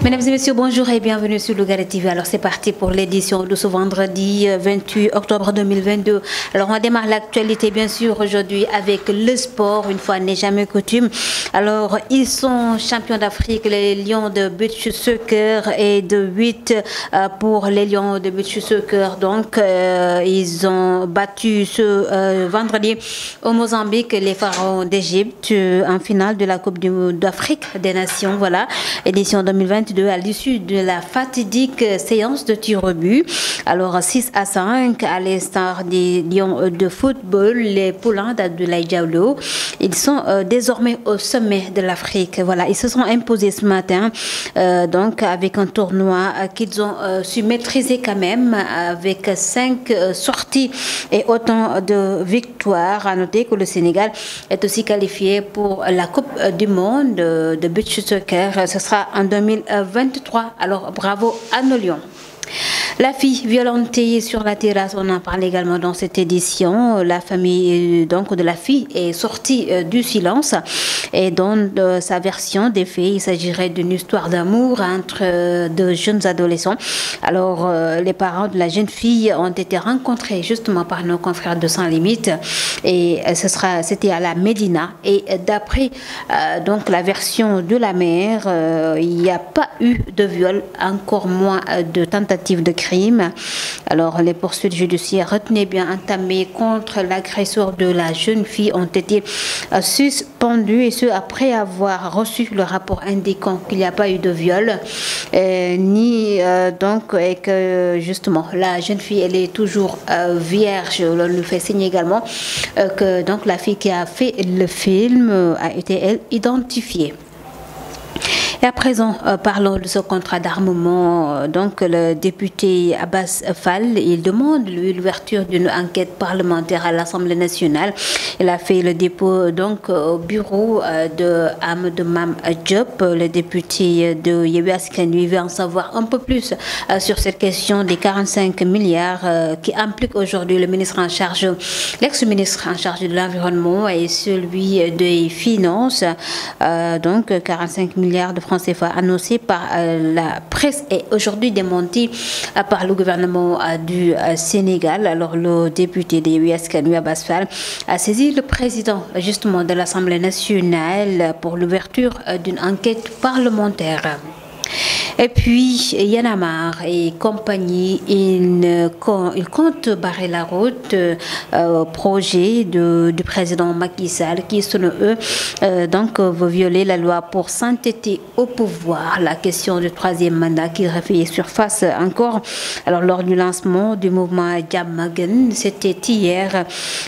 Mesdames et messieurs, bonjour et bienvenue sur Lougaré TV. Alors c'est parti pour l'édition de ce vendredi 28 octobre 2022. Alors on démarre l'actualité bien sûr aujourd'hui avec le sport, une fois n'est jamais coutume. Alors ils sont champions d'Afrique, les Lions de beach soccer, et de 8 pour les Lions de beach soccer. Donc ils ont battu ce vendredi au Mozambique les Pharaons d'Égypte en finale de la Coupe d'Afrique des Nations. Voilà, édition 2022 à l'issue de la fatidique séance de tir au but. Alors 6-5 à l'instar des Lions de football, les poulains d'Abdoulaye Diallo. Ils sont désormais au sommet de l'Afrique. Voilà, ils se sont imposés ce matin donc avec un tournoi qu'ils ont su maîtriser quand même avec 5 sorties et autant de victoires. À noter que le Sénégal est aussi qualifié pour la Coupe du Monde de beach soccer. Ce sera en 2023. Alors bravo à nos Lions. La fille violentée sur la terrasse, on en parle également dans cette édition. La famille donc de la fille est sortie du silence et dans sa version des faits, il s'agirait d'une histoire d'amour entre deux jeunes adolescents. Alors les parents de la jeune fille ont été rencontrés justement par nos confrères de Sans Limites et c'était à la Médina. Et d'après donc la version de la mère, il n'y a pas eu de viol, encore moins de tentative de crime. Alors les poursuites judiciaires, retenez bien, entamées contre l'agresseur de la jeune fille ont été suspendues, et ce après avoir reçu le rapport indiquant qu'il n'y a pas eu de viol ni donc, et que justement la jeune fille elle est toujours vierge. On lui fait signe également que donc la fille qui a fait le film a été elle identifiée. Et à présent, parlons de ce contrat d'armement. Donc, le député Abbas Fall, il demande lui l'ouverture d'une enquête parlementaire à l'Assemblée nationale. Il a fait le dépôt donc au bureau de Amadou Mame Diop. Le député de Yewwi Askan Wi veut en savoir un peu plus sur cette question des 45 milliards qui implique aujourd'hui le ministre en charge, l'ex-ministre en charge de l'environnement et celui des finances. Donc, 45 milliards de francs CFA annoncé par la presse est aujourd'hui démenti par le gouvernement du Sénégal. Alors le député de Yewwi Askan Wi Abbas Fall a saisi le président justement de l'Assemblée nationale pour l'ouverture d'une enquête parlementaire. Et puis, Y'en a marre et compagnie, ils comptent barrer la route au projet du président Macky Sall qui, selon eux, donc, veut violer la loi pour s'entêter au pouvoir. La question du troisième mandat qui refait surface encore. Alors, lors du lancement du mouvement Jamagan, c'était hier,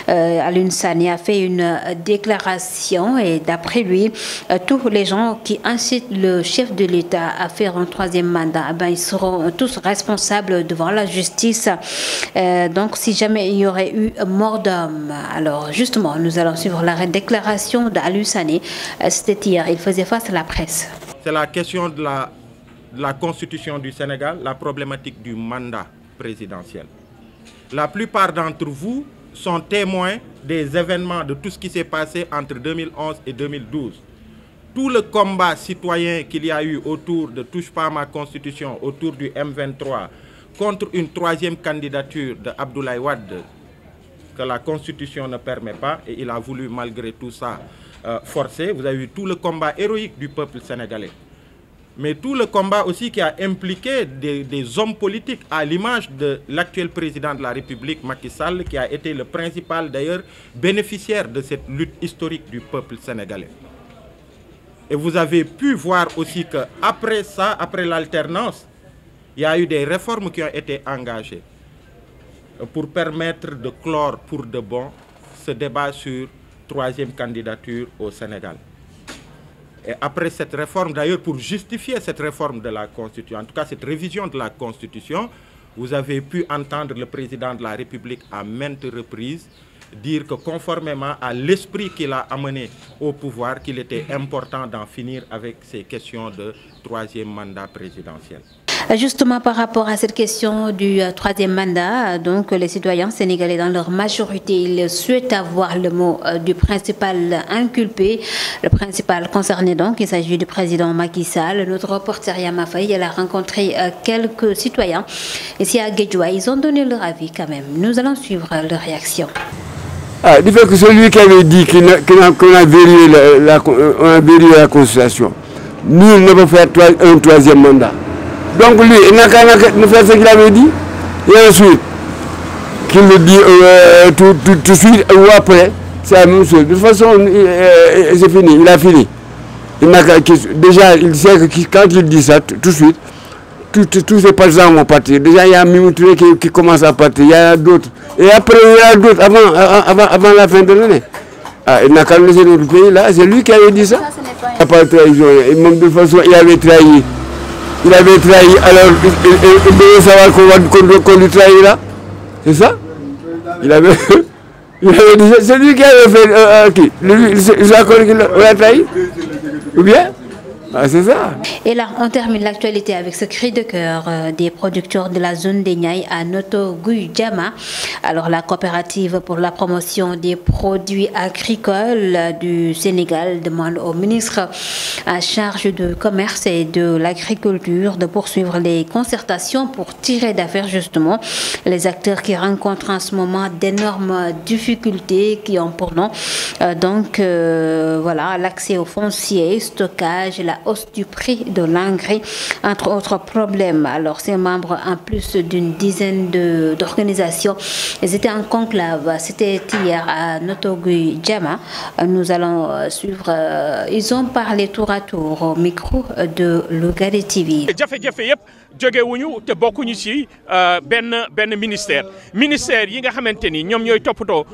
Alioune Sané a fait une déclaration et d'après lui, tous les gens qui incitent le chef de l'État à faire un troisième mandat, ben, ils seront tous responsables devant la justice. Donc si jamais il y aurait eu mort d'homme. Alors justement, nous allons suivre la déclaration d'Alioune Sané. C'était hier, il faisait face à la presse. C'est la question de la constitution du Sénégal, la problématique du mandat présidentiel. La plupart d'entre vous sont témoins des événements, de tout ce qui s'est passé entre 2011 et 2012. Tout le combat citoyen qu'il y a eu autour de Touche pas à ma constitution, autour du M23, contre une troisième candidature de Abdoulaye Wade, que la constitution ne permet pas, et il a voulu malgré tout ça forcer. Vous avez vu tout le combat héroïque du peuple sénégalais. Mais tout le combat aussi qui a impliqué des hommes politiques, à l'image de l'actuel président de la République, Macky Sall, qui a été le principal d'ailleurs bénéficiaire de cette lutte historique du peuple sénégalais. Et vous avez pu voir aussi qu'après ça, après l'alternance, il y a eu des réformes qui ont été engagées pour permettre de clore pour de bon ce débat sur troisième candidature au Sénégal. Et après cette réforme, d'ailleurs pour justifier cette réforme de la Constitution, en tout cas cette révision de la Constitution, vous avez pu entendre le président de la République à maintes reprises dire que conformément à l'esprit qu'il a amené au pouvoir, qu'il était important d'en finir avec ces questions de troisième mandat présidentiel. Justement, par rapport à cette question du troisième mandat, donc les citoyens sénégalais dans leur majorité, ils souhaitent avoir le mot du principal inculpé, le principal concerné donc, il s'agit du président Macky Sall. Notre reporter Yama Faye, elle a rencontré quelques citoyens ici à Guédiawaye, ils ont donné leur avis quand même. Nous allons suivre leur réaction. Ah, du fait que celui qui avait dit qu'on a verrouillé la Constitution, nul ne peut faire un troisième mandat. Donc lui, il n'a qu'à faire ce qu'il avait dit, et ensuite, qu'il le dit tout de suite ou après, c'est la même chose. De toute façon, c'est fini, il a fini. Déjà, il sait que quand il dit ça, tout de suite, tous ces partisans vont partir. Déjà, il y a Mimi Touré qui commence à partir, il y en a d'autres. Et après, il y en a d'autres avant la fin de l'année. Ah, il n'a qu'à laisser notre pays là, c'est lui qui avait dit ça. Il n'a pas de trahison. De toute façon, il avait trahi. Il avait trahi, alors il devait savoir qu'on lui trahira. C'est ça? Il avait dit ça. C'est lui qui avait fait qui? Il a connu qu'il a trahi? Ou bien? Ah, c'est ça. Et là, on termine l'actualité avec ce cri de cœur des producteurs de la zone des Niayes à Noto Guyjama. Alors, la coopérative pour la promotion des produits agricoles du Sénégal demande au ministre en charge du commerce et de l'agriculture de poursuivre les concertations pour tirer d'affaire justement les acteurs qui rencontrent en ce moment d'énormes difficultés qui ont pour nom voilà, l'accès au foncier, stockage, la hausse du prix de l'engrais, entre autres problèmes. Alors, ces membres, en plus d'une dizaine d'organisations, ils étaient en conclave. C'était hier à Noto Guyjama. Nous allons suivre. Ils ont parlé tour à tour au micro de Lougaré TV. jógewuñu te bokkuñu ci benn ministère yi nga xamanteni ñom ñoy toppatoo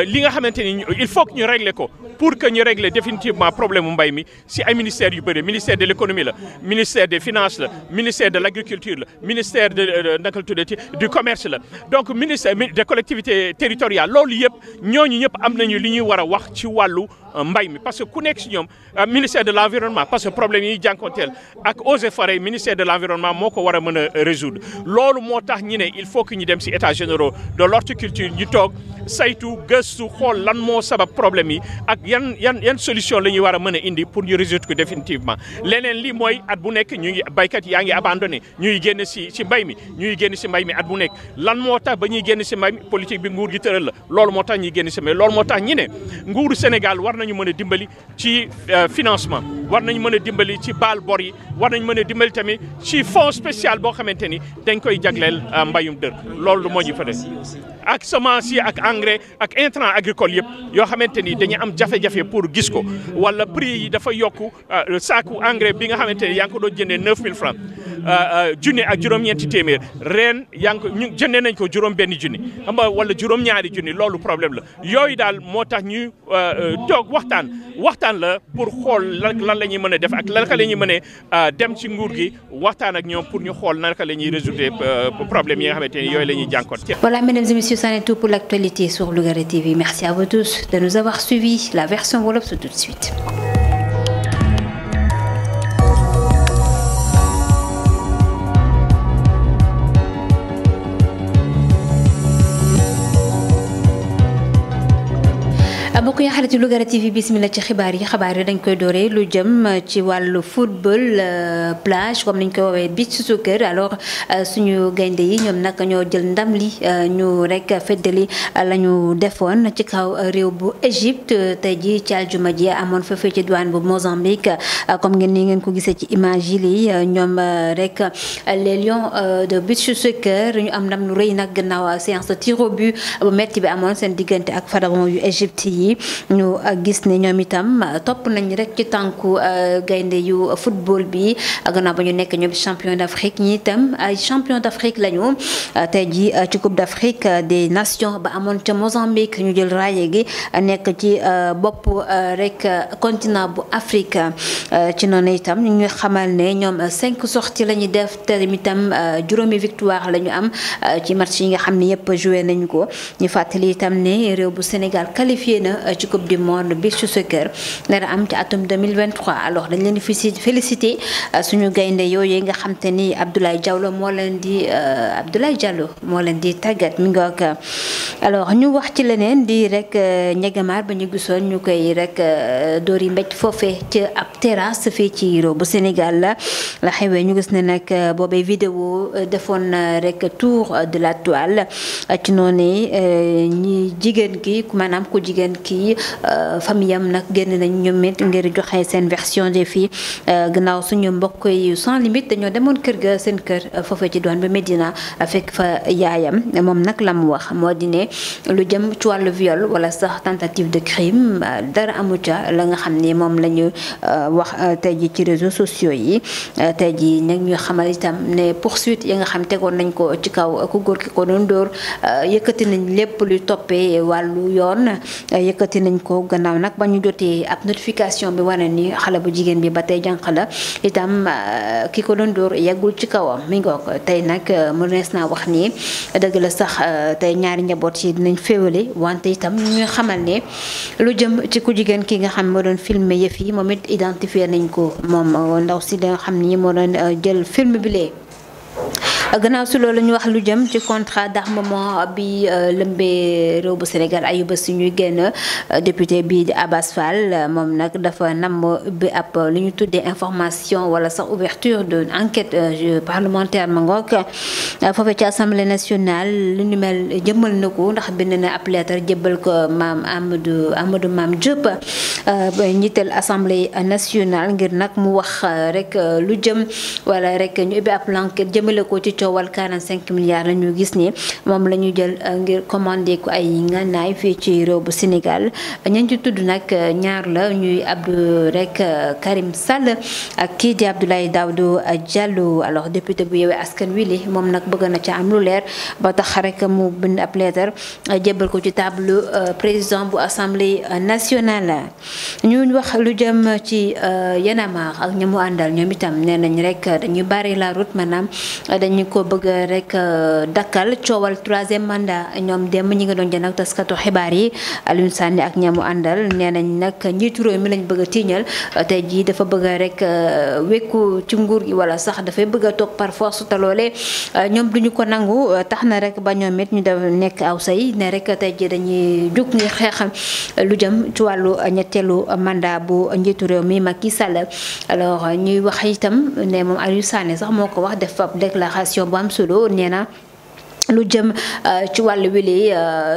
li nga xamanteni il faut que ñu régler ko pour que ñu régler définitivement problème mbay mi ci ay ministères yu bëri ministère de l'économie la ministère des finances la ministère de l'agriculture la ministère de naka la tuddati du commerce la donc ministère des collectivités territoriales loolu yëpp ñooñu ñëpp am nañu li ñuy war a wax ci wàllu mbay mi parce que ku nekk ci ñoom ministère de l'environnement parce que problème yi jànkonteel ak eaux et forêts ministère de l'environnement moo ko war a mën a résoudre loolu moo tax ñu ne il faut que ñu dem ci états généraux de l'horticulture ñu toog saytu gëstu xool lan moo sabab problème yi ak yan solution la ñuy war a mën a indi pour ñu résoudre ko définitivement leneen li mooy at bu nekk ñu ngi baykat yaa ngi abandonné ñuy génn ci mbay mi at bu nekk lan moo tax ba ñuy génn ci mbay mi politique bi nguur gi tëral la loolu moo tax ñuy génn ci mbay loolu moo tax ñu ne nguuru Sénégal war nañu mën a dimbali ci financement war nañu mën a dimbali ci baal bor yi war nañu mën a dimbali tamit ci fonds spécial boo xamante ni dañ koy jagleel mbayum dër loolu moo ñu fa def ak semence yi ak engrais ak intrant agricole yëpp yoo xamante ni dañu am jafe-jafe pour gis ko wala prix yi dafa yokku saaku engrais bi nga xamante ni yaa ngi ko doon jëndee 9000 francs junni ak juróom-ñeenti téeméer ren yaa ngi ko ñu jëndee nañ ko juróom-benn junni xam nga wala juróom-ñaari junni loolu problème la yooyu daal moo tax ñu toog waxtaan la pour xool lan la ñuy mën a def ak lan la ñuy mën a dem ci nguur gi waxtaan ak ñoom pour ñu xool naka la ñuy résoudre problème yi nga xamante ni yooyu la ñuy jànkoon. Voilà, mesdames et messieurs, ça est tout pour l'actualité sur Lougaré TV. Merci à vous tous de nous avoir suivis. La version Wolof, c'est tout de suite. mbokk yi xarit Lougaré TV bismillah ci xibaar yi dañ koy dooree lu jëm ci wàllu football plage comme niñ ko woowee beach soccer alors suñu gaynde yi ñoom nag ñoo jël ndam li ñu rek feddali la ñu defoon ci kaw réew bu Égypte tey ji ci aljuma ji amoon foofee ci douane bu Mozambique comme ngeen ko gisee ci image yi ñoom rek les lions de beach soccer ñu am ndam lu rëy nag gannaaw séance de tir au but bu metti bi amoon seen diggante ak pharaon yu Égypte yi ñu gis ne ñoom itam topp nañ rek ci tànku gaynde yu football bi gannaaw ba ñu nekk ñoom champion d'Afrique ñi itam ay champion d'Afrique lañu tey ji ci coupe d'Afrique des nations ba amoon ca Mozambique ñu jël raaye gi nekk ci bopp rek continent bu Afrique ci noonu itam ñu ngi xamal ne ñoom 5 sorties la ñu def te itam juróomi victoire la ñu am ci match yi nga xam ne yëpp joué nañu ko ñu fàttali itam ne réew bu Sénégal qualifié na ci coupe du monde beach soccer dara am ci atum 2023 alors dañ leen di féliciter suñu gaynde yooyu nga xam te ni Abdoulaye Diallo moo leen di tàggat mi ngoog alors ñu wax ci leneen di rek ñegamaar ba ñu gisoon ñu koy rek dóori mbéj foofee ci ab terrasse fii ci réew bu Sénégal la xewee ñu gis ne nag boobee vidéo defoon rek tour de la toile ci noonu ñi jigéen ki maanaam ku jigéen ki famille am nag génn nañ ñoom it ngir joxe seen version des filles gannaaw suñu mbokk yi sans limite dañoo demoon kër ga seen kër foofee ci douane ba Médina fekk fa yaayam moom nag la mu wax moo di ne lu jëm ci wàllu viol wala sax tentative de crime dara amu ca la nga xam ni moom la ñu wax tey ji ci réseaux sociaux yi tey ji nag ñu xamal itam ne poursuite yi nga xam tegoon nañ ko ci kaw ku góor ki ko doon dóor yëkkati nañ lépp luy toppee wàllu yoon yëkkati nañ ko gannaaw nag ba ñu jotee ab notification bi wane ni xale bu jigéen bi ba tey jànq la itam ki ko doon dóor yeggul ci kawam mi ngoog tey nag mu nees naa wax ni dëgg la sax tey ñaari njaboot yi dinañ féewale wante itam ñu xamal ne lu jëm ci ku jigéen ki nga xam moo doon filmer yëf yi moom it identifier nañ ko moom ndaw si nga xam ni moo doon jël film bi lee gannaaw si loolu ñu wax lu jëm ci contrat d'armement bi lëmbee réew bu Sénégal ayu bés ñuy génn député bi di Abass Fall moom nag dafa nam bi ab li ñu tuddee information wala sax ouverture de enquête parlementaire ma ngoog foofee ci assemblée nationale lu ñu mel jëmmal na ko ndax bind na ab lettre jébbal ko maam Amadou Mame Diop njiital assemblée nationale ngir nag mu wax rek lu jëm wala rek ñu ubbi ab enquête jëmale ko ci coowal 45 milliards la ñu gis ni moom la ñu jël ngir commandé ko ay ngànnaay fii ci réew bu Sénégal ñañ ci tudd nag ñaar la ñuy Abdou rek Karim Sall ak kii di Abdoulaye Daouda Diallo alors député bu Yewwi Askan Wi li moom nag bëgg na ca am lu leer ba tax rek mu bind ab lettre jébbal ko ci table président bu assemblée nationale. ñu wax lu jëm ci Y'en a marre ak ñamu àndal ñoom itam nee nañ rek dañuy barrer la route maanaam dañu ko bëgg rek dakkal coowal 3e mandat ñoom dem ñi nga doon jënd ak taskatu xibaar yi Alioune Sane ak ñamu àndal nee nañ nag njiitu réew mi lañ bëgg a tiiñal tey jii dafa bëgg rek wekku ci nguur gi wala sax dafay bëgg a toog par force te loolee ñoom duñu ko nangu tax na rek ba ñoom it ñu def nekk aw say ne rek tey jii dañuy jug ngir xeexam lu jëm ci wàllu ñetteelu mandat bu njiitu réew mi Macky Sall alors ñuy wax itam ne moom Aliou Sané sax moo ko wax def ab déclaration bu am solo nee na lu jëm ci wàllu wili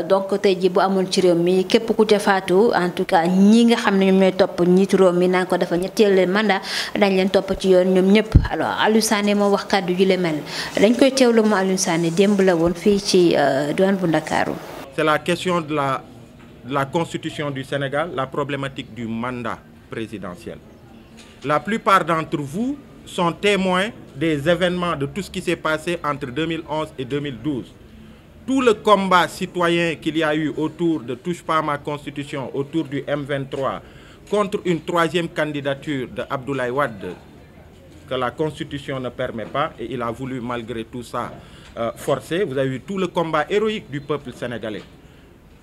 donc tey ji bu amoon ci réew mi képp ku ca faatu en tout cas ñi nga xam ne ñoom ñooy topp njiitu réew mi naan ko dafa ñetteel mandat dañ leen topp ci yoon ñoom ñëpp alors Aliou Sané moo wax kàddu yu le mel dañ koy teewlu mu Aliou Sané démb la woon fii ci douane bu Ndakaaru. C'est la question de la constitution du Sénégal, la problématique du mandat présidentiel. La plupart d'entre vous sont témoins des événements de tout ce qui s'est passé entre 2011 et 2012. Tout le combat citoyen qu'il y a eu autour de Touche pas à ma constitution, autour du M23, contre une 3e candidature de Abdoulaye Wade, que la constitution ne permet pas, et il a voulu malgré tout ça forcer. Vous avez vu tout le combat héroïque du peuple sénégalais.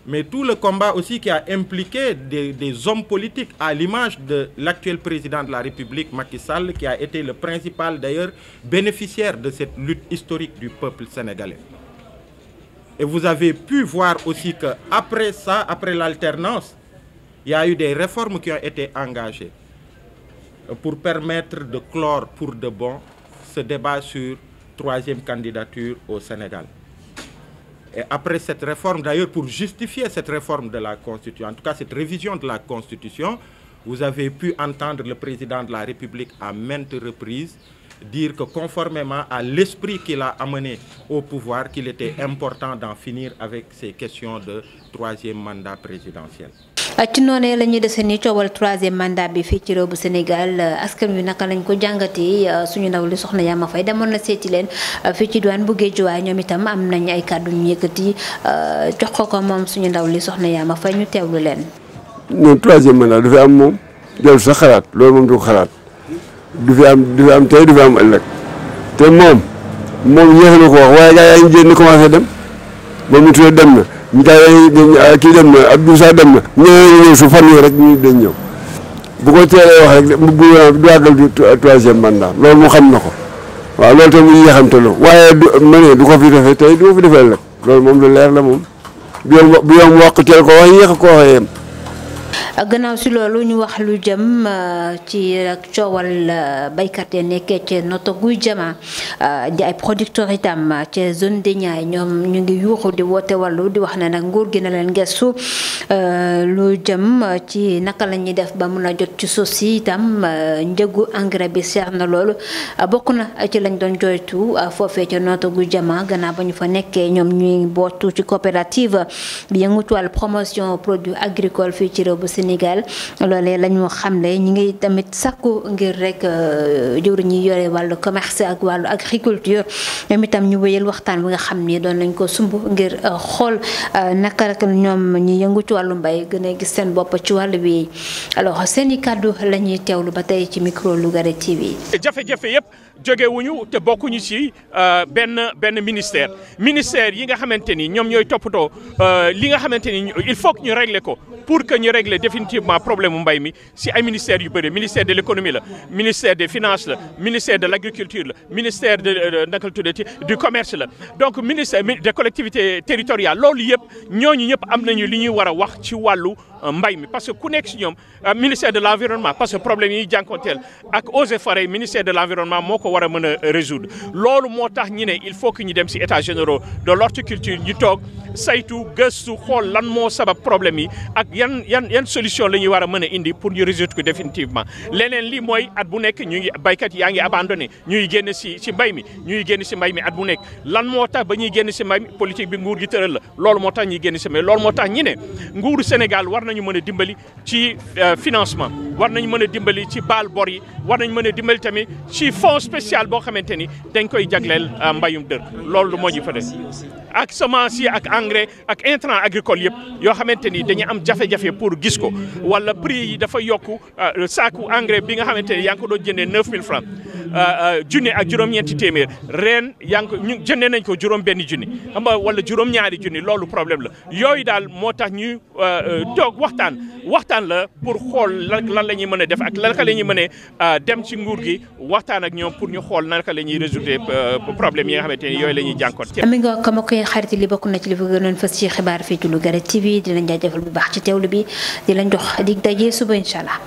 Mais tout le combat aussi qui a impliqué des hommes politiques, à l'image de l'actuel président de la République, Macky Sall, qui a été le principal d'ailleurs bénéficiaire de cette lutte historique du peuple sénégalais. Et vous avez pu voir aussi qu'après ça, après l'alternance, il y a eu des réformes qui ont été engagées pour permettre de clore pour de bon ce débat sur 3e candidature au Sénégal. Et après cette réforme, d'ailleurs, pour justifier cette réforme de la Constitution, en tout cas cette révision de la Constitution, vous avez pu entendre le président de la République à maintes reprises dire que conformément à l'esprit qu'il a amené au pouvoir, qu'il était important d'en finir avec ces questions de 3e mandat présidentiel. ci noonee la ñuy dese ni coowal 3e mandat bi fii ci réew bu Sénégal askan wi naka lañ ko jàngatee suñu ndaw li soxna Yama Faye demoon na seeti leen fii ci douane bu Guédiawaye ñoom itam am nañ ay kàddu ñu yëkkati jox ko moom suñu ndaw li soxna Yama Faye ñu teewlu leen. non 3e mandat du fi am moom jël sa xalaat loolu moom du ko xalaat du fi am tey du fi am ëllëg te moom yéex na ko wax waaye gaa yaa ngi génn commencé dem ba mu tuddee dem na Ndiaye kii dem na Abdou Sa dem na ñëw su fan rek ñu dañ ñëw bu ko teelee wax rek mu du àggal du troisième mandat loolu mu xam na ko waaw loolu tamit ñu yaxamtaloo waaye du ko fi defee tey du ko fi defee rek loolu moom lu leer la moom bi yoom wax teel ko wax yéex a ko waxee yem. gannaaw si loolu ñu wax lu jëm ci coowal baykat yi nekkee ci Notto Gouye Diama di ay producteurs itam ci zone de Niayes ñoom ñu ngi yuuxu di woote wàllu di wax ne nag nguur gi na leen gëstu lu jëm ci naka la ñuy def ba mun a jot ci suuf si itam njëgu engrais bi seer na loolu bokk na ci lañ doon joytu foofee ci Notto Gouye Diama gannaaw ba ñu fa nekkee ñoom ñuy bootu ci coopérative bi yëngu ci wàllu promotion produits agricoles fii ci réew bu Sénégal loolee la ñu xamle ñi ngi tamit sakku ngir rek jëwriñ ñi yore wàllu commerce ak wàllu agriculture ñoom itam ñu wéyal waxtaan bi nga xam ni doon nañ ko sumb ngir xool naka rek ñoom ñi yëngu ci wàllu mbay gën a gis seen bopp ci wàllu bi alors seen i kàddu la ñuy teewlu ba tey ci micro Lougaré TV. jafe-jafe yëpp jógewuñu te bokkuñu ci benn ministère yi nga xamante ni ñoom ñooy toppatoo li nga xamante ni il faut que ñu régler ko pour que ñu régler définitivement problème mu mbay mi si ay ministères yu bëri ministère de l'économie la ministère des finances la ministère de l'agriculture la ministère de naka la tuddati du commerce la donc ministère des collectivités territoriales loolu yëpp ñooñu ñëpp am nañu li ñuy war a wax ci wàllu mbay mi parce que ku nekk si ñoom ministère de l'environnement parce que problème yi jànkonteel ak eaux et forêts ministère de l'environnement moo ko war a mën a résoudre loolu moo tax ñu ne il faut que ñu dem si états généraux de l'horticulture ñu toog saytu gëstu xool lan moo sabab problème yi ak yan solution la ñuy war a mën a indi pour ñu résoudre ko définitivement leneen li mooy at bu nekk ñu ngi baykat yaa ngi abandonné ñuy génn si mbay mi at bu nekk lan moo tax ba ñuy génn si mbay mi politique bi nguur gi tëral la loolu moo tax ñuy génn si mbay loolu moo tax ñu ne nguuru Sénégal war nañu mën a dimbali ci financement war nañu mën a dimbali ci baal bor yi war nañu mën a dimbali tamit ci fonds spécial boo xamante ni dañ koy jagleel mbayum dër loolu moo ñu fa def ak semence yi ak engrais ak intrant agricole yëpp yoo xamante ni dañu am jafe-jafe pour gis ko wala prix yi dafa yokku saaku engrais bi nga xamante ni yaa ngi ko doon jëndee 9000 francs junni ak juróom-ñeenti téeméer ren yaa ngi ko ñu jëndee nañ ko juróom-benn junni xam nga wala juróom-ñaari junni loolu problème la yooyu daal moo tax ñu toog waxtaan la pour xool lan la ñuy mën a def ak naka la ñuy mën a dem ci nguur gi waxtaan ak ñoom pour ñu xool naka la ñuy résoudre problème yi nga xamante ni yooyu la ñuy jànkoon. ami nga ko ma koy xarit li bokk na ci li fa gënoon fas ci xibaar fii ci Lougaré TV di lañ jaajëfal bu baax ci teewlu bi di lañ jox dig daje suba incha allah.